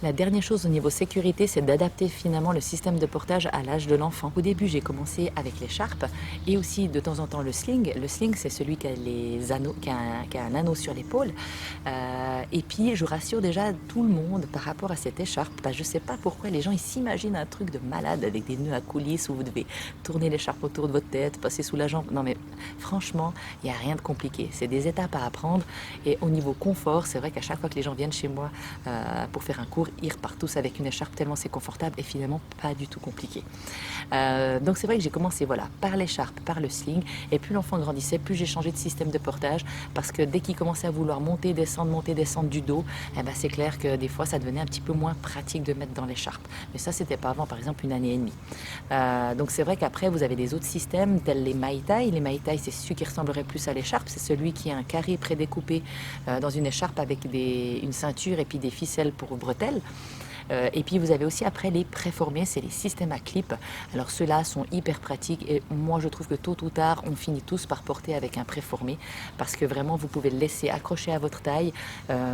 La dernière chose au niveau sécurité, c'est d'adapter finalement le système de portage à l'âge de l'enfant. Au début, j'ai commencé avec l'écharpe et aussi de temps en temps le sling. Le sling, c'est celui qui a les anneaux, qui a un anneau sur l'épaule. Et puis, je rassure déjà tout le monde par rapport à cette écharpe. Je ne sais pas pourquoi les gens ils s'imaginent un truc de malade avec des nœuds à coulisses où vous devez tourner l'écharpe autour de votre tête, passer sous la jambe. Non mais franchement, il n'y a rien de compliqué. C'est des étapes à apprendre. Et au niveau confort, c'est vrai qu'à chaque fois que les gens viennent chez moi pour faire un cours, ils repartent tous avec une écharpe tellement c'est confortable et finalement pas du tout compliqué. Donc c'est vrai que j'ai commencé voilà, par l'écharpe, par le sling. Et plus l'enfant grandissait, plus j'ai changé de système de portage parce que dès qu'il commençait à vouloir monter, descendre du dos, eh ben, c'est clair que des fois ça devenait un petit peu moins pratique de mettre dans l'écharpe. Mais ça, c'était pas avant, par exemple, une année et demie. Donc c'est vrai qu'après, vous avez des autres systèmes tels les Mai Tai. Les Mai Tai, c'est celui qui ressemblerait plus à l'écharpe. C'est celui qui a un carré prédécoupé dans une écharpe avec une ceinture et puis des ficelles pour bretelles. Et puis vous avez aussi après les préformés, c'est les systèmes à clip. Alors ceux-là sont hyper pratiques et moi je trouve que tôt ou tard on finit tous par porter avec un préformé parce que vraiment vous pouvez le laisser accrocher à votre taille,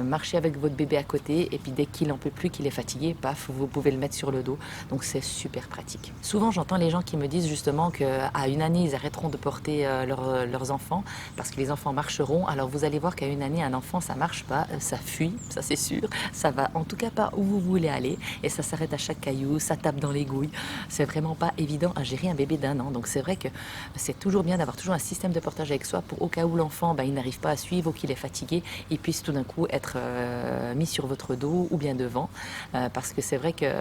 marcher avec votre bébé à côté et puis dès qu'il en peut plus, qu'il est fatigué, paf, vous pouvez le mettre sur le dos. Donc c'est super pratique. Souvent j'entends les gens qui me disent justement qu'à une année ils arrêteront de porter leurs enfants parce que les enfants marcheront. Alors vous allez voir qu'à une année un enfant ça marche pas, ça fuit, ça c'est sûr, ça va en tout cas pas où vous voulez aller. Et ça s'arrête à chaque caillou, ça tape dans les gouilles. C'est vraiment pas évident à gérer un bébé d'1 an. Donc c'est vrai que c'est toujours bien d'avoir toujours un système de portage avec soi pour au cas où l'enfant il n'arrive pas à suivre ou qu'il est fatigué, il puisse tout d'un coup être mis sur votre dos ou bien devant. Parce que c'est vrai que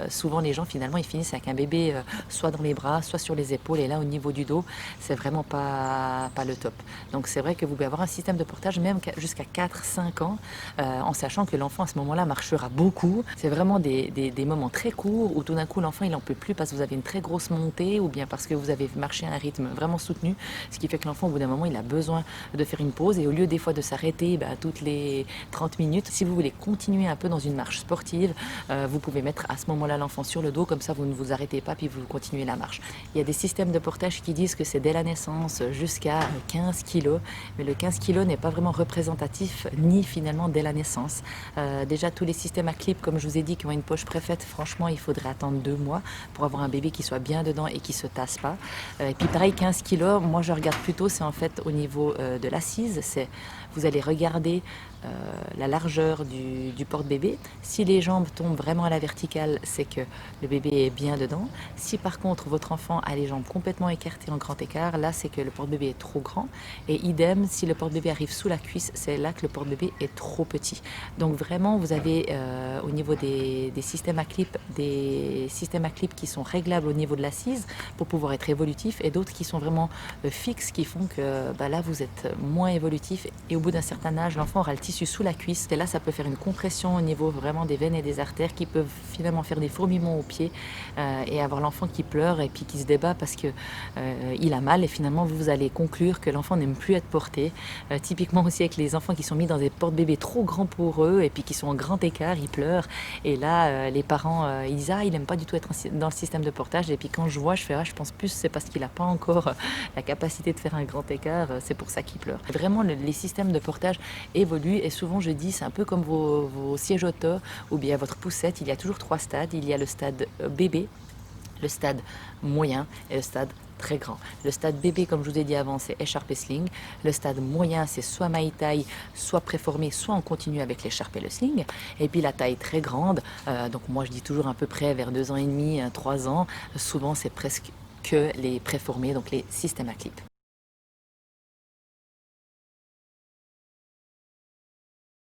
souvent les gens finalement ils finissent avec un bébé soit dans les bras, soit sur les épaules et là au niveau du dos, c'est vraiment pas le top. Donc c'est vrai que vous pouvez avoir un système de portage même jusqu'à 4-5 ans en sachant que l'enfant à ce moment-là marchera beaucoup. C'est vraiment des moments très courts où tout d'un coup l'enfant il n'en peut plus parce que vous avez une très grosse montée ou bien parce que vous avez marché à un rythme vraiment soutenu, ce qui fait que l'enfant au bout d'un moment il a besoin de faire une pause et au lieu des fois de s'arrêter toutes les 30 minutes, si vous voulez continuer un peu dans une marche sportive, vous pouvez mettre à ce moment-là l'enfant sur le dos, comme ça vous ne vous arrêtez pas puis vous continuez la marche. Il y a des systèmes de portage qui disent que c'est dès la naissance jusqu'à 15 kg, mais le 15 kg n'est pas vraiment représentatif ni finalement dès la naissance. Déjà tous les systèmes à clip comme je vous ai dit qui ont une poche préfaite, franchement il faudrait attendre 2 mois pour avoir un bébé qui soit bien dedans et qui se tasse pas. Et puis pareil 15 kg, moi je regarde plutôt c'est en fait au niveau de l'assise, c'est vous allez regarder la largeur du porte-bébé. Si les jambes tombent vraiment à la verticale, c'est que le bébé est bien dedans. Si par contre votre enfant a les jambes complètement écartées en grand écart, là c'est que le porte-bébé est trop grand. Et idem, si le porte-bébé arrive sous la cuisse, c'est là que le porte-bébé est trop petit. Donc vraiment vous avez au niveau des systèmes à clip, des systèmes à clip qui sont réglables au niveau de l'assise pour pouvoir être évolutifs et d'autres qui sont vraiment fixes qui font que là vous êtes moins évolutif et au bout d'un certain âge l'enfant aura le tissu sous la cuisse et là ça peut faire une compression au niveau vraiment des veines et des artères qui peuvent finalement faire des fourmillements aux pieds et avoir l'enfant qui pleure et puis qui se débat parce que il a mal et finalement vous allez conclure que l'enfant n'aime plus être porté. Typiquement aussi avec les enfants qui sont mis dans des porte-bébés trop grands pour eux et puis qui sont en grand écart, ils pleurent et là les parents ils disent il n'aime pas du tout être dans le système de portage et puis quand je vois je fais je pense plus c'est parce qu'il n'a pas encore la capacité de faire un grand écart, c'est pour ça qu'il pleure. Vraiment les systèmes de portage évoluent et souvent je dis c'est un peu comme vos sièges auto ou bien votre poussette, il y a toujours 3 stades, il y a le stade bébé, le stade moyen et le stade très grand. Le stade bébé, comme je vous ai dit avant, c'est écharpe et sling. Le stade moyen, c'est soit Mai Tai, soit préformé, soit on continue avec l'écharpe et le sling. Et puis la taille très grande, donc moi je dis toujours à peu près vers 2 ans et demi, 3 ans, souvent c'est presque que les préformés, donc les systèmes à clip.